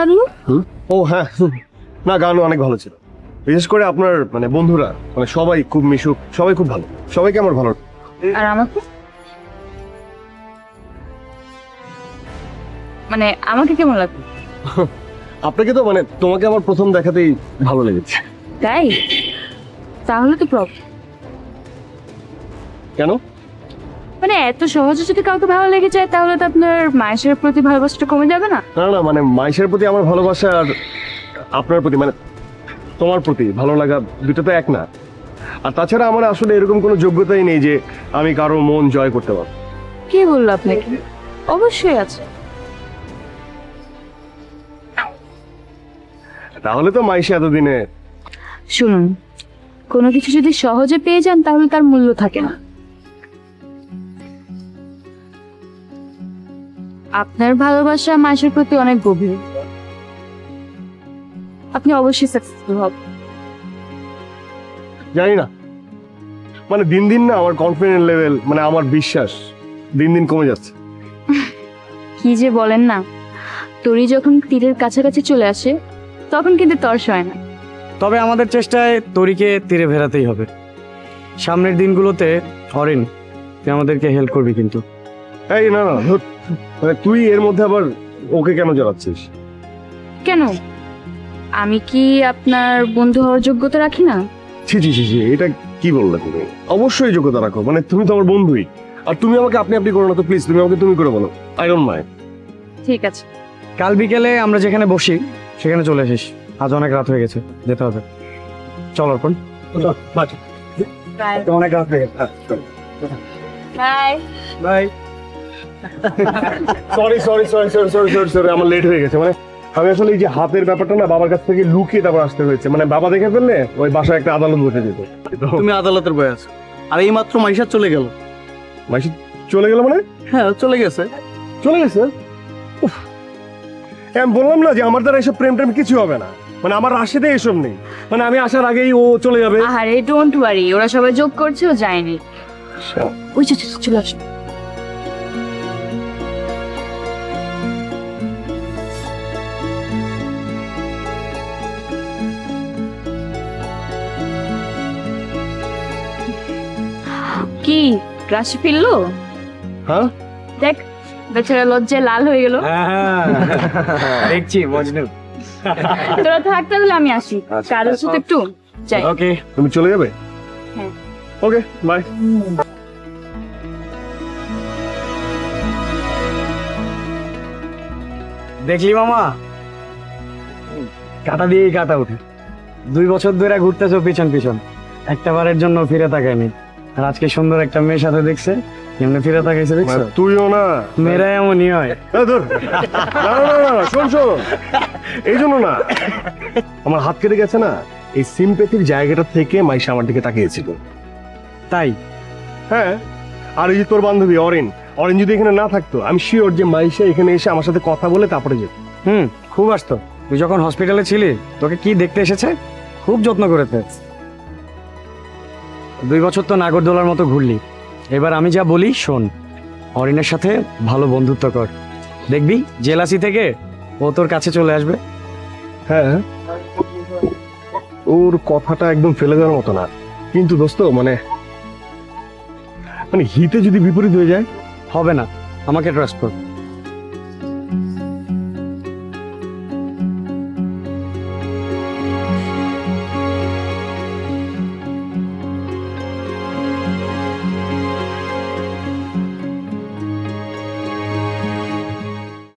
লাগলো? ও হ্যাঁ, না গান অনেক ভালো ছিল। বিশেষ করে আপনার মানে বন্ধুরা মানে সবাই খুব মিশুক, সবাই খুব ভালো, সবাইকে আমার ভালো। আর আমাকে মানে আমাকে কেমন লাগলো? আপনাকে তো মানে তোমাকে আমার প্রথম দেখাতেই ভালো লেগেছে। তাই? তাহলে তো প্রবলেম। কেন? মানে এত সহজে যদি কাউকে ভালো লেগে যায় তাহলে তো আপনার মায়ের প্রতি ভালোবাসাটা কমে যাবে না? না না, মানে মাইশের প্রতি আমার ভালোবাসা আর আপনার প্রতি মানে তোমার প্রতি ভালো লাগা দুটো তো এক না। আর তাছাড়া আমার আসলে এরকম কোনো যোগ্যতাই নেই যে আমি কারো মন জয় করতে পারবো। কে বললো আপনাকে? অবশ্যই আছে। তাহলে তো মাইশা এতদিনে। শুনুন, কোনো কিছু যদি সহজে পেয়ে যান তাহলে তার মূল্য থাকে না। আপনার ভালোবাসা মায়ের প্রতি অনেক গভীর, আপনি অবশ্যই সাকসেসফুল হবেন। জানি না, মানে দিন দিন না আমার কনফিডেন্স লেভেল মানে আমার বিশ্বাস দিন দিন কমে যাচ্ছে। কি যে বলেন না, তরি যখন তীরের কাছাকাছি চলে আসে তখন কিন্তু তর্স হয় না। তবে আমাদের চেষ্টায় তরিকে তীরে ফেরাতেই হবে। সামনের দিনগুলোতে অরিন তুই আমাদেরকে হেল্প করবি কিন্তু। এই না না ধুর, মানে তুই এর মধ্যে আবার ওকে কেন জ্বালাচ্ছিস? কেন, আমি কি আপনার বন্ধু হওয়ার যোগ্যতা রাখি না? ছি ছি ছি ছি, এটা কি বললে তুমি? অবশ্যই যোগ্যতা রাখো, মানে তুমি তো আমার বন্ধুই। আর তুমি আমাকে আপনি আপনি করো না তো, প্লিজ তুমি আমাকে তুমি করে বলো, আই ডোন্ট মাইন্ড। ঠিক আছে, কাল বিকেলে আমরা যেখানে বসি সেখানে চলে আসিস। আজ অনেক রাত হয়ে গেছে, যেতে হবে। চল অর্পণ, অনেক রাত হয়ে গেছে। Bye bye. Sorry sorry sorry sorry sorry sorry sorry, আমার লেট হয়ে গেছে। মানে আমি আসলে এই যে হাতের ব্যাপারটা না বাবার কাছ থেকে লুকিয়ে তারপর আসতে হয়েছে। মানে বাবা দেখে ফেললে ওই বাসায় একটা আদালত বসে যেত। তুমি আদালতের বয়ে আছো, আর এই মাত্র মাইশা চলে গেল। মাসি চলে গেল মানে? হ্যাঁ চলে গেছে। চলে গেছে? উফ, আমি বললাম না যে আমার দ্বারা এসব প্রেম টেম কিছু হবে না। মানে আমার রাশিতে এসব নেই, মানে আমি আসার আগেই ও চলে যাবে। আরে ডোন্ট ওয়ারি, ওরা সবাই যোগ করছে, ও যায়নি। ওই যে চলে আসো। কি রাশি ফিরলো? হ্যাঁ দেখ, বেচারা লজ্জায় লাল হয়ে গেল। দেখছি মজনু। তোরা থাক তাহলে, আমি আসি, কারোর সাথে একটু যাই। ওকে, তুমি চলে যাবে? হ্যাঁ। Okay bye. দেখলি মামা, কাটা দিয়েই কাটা উঠে। 2 বছর ধরে ঘুরতেছো পিছন পিছন, একটা বারের জন্য ফিরে তাকায়নি। আর আজকে সুন্দর একটা মেয়ের সাথে দেখছে, এমনি ফিরে তাকাইছে। দেখছো, তুইও না, মেয়েরা এমনই হয়। ধর না না না না, শোন শোন, এই জন্য না আমার হাত কেটে গেছে না, এই সিম্প্যাথির জায়গাটা থেকে মাইশা আমার দিকে তাকিয়েছিল। তাই? হ্যাঁ, আর এই যে তোর বান্ধবী অরিন, অরিন যদি এখানে না থাকতো আমি শিওর যে মাইশা এখানে এসে আমার সাথে কথা বলে তারপরে যেত। খুব আসতো। তুই যখন হসপিটালে ছিলি তোকে কি দেখতে এসেছে, খুব যত্ন করেছে। 2 বছর তো নাগরদোলার মতো ঘুরলি, এবার আমি যা বলি শোন। অরিনের সাথে ভালো বন্ধুত্ব কর, দেখবি জেলাসি থেকে ও তোর কাছে চলে আসবে। হ্যাঁ, ওর কথাটা একদম ফেলে দেওয়ার মতো না, কিন্তু দোস্ত মানে মানে হিতে যদি বিপরীত হয়ে যায়। হবে না, আমাকে ট্রাস্ট কর।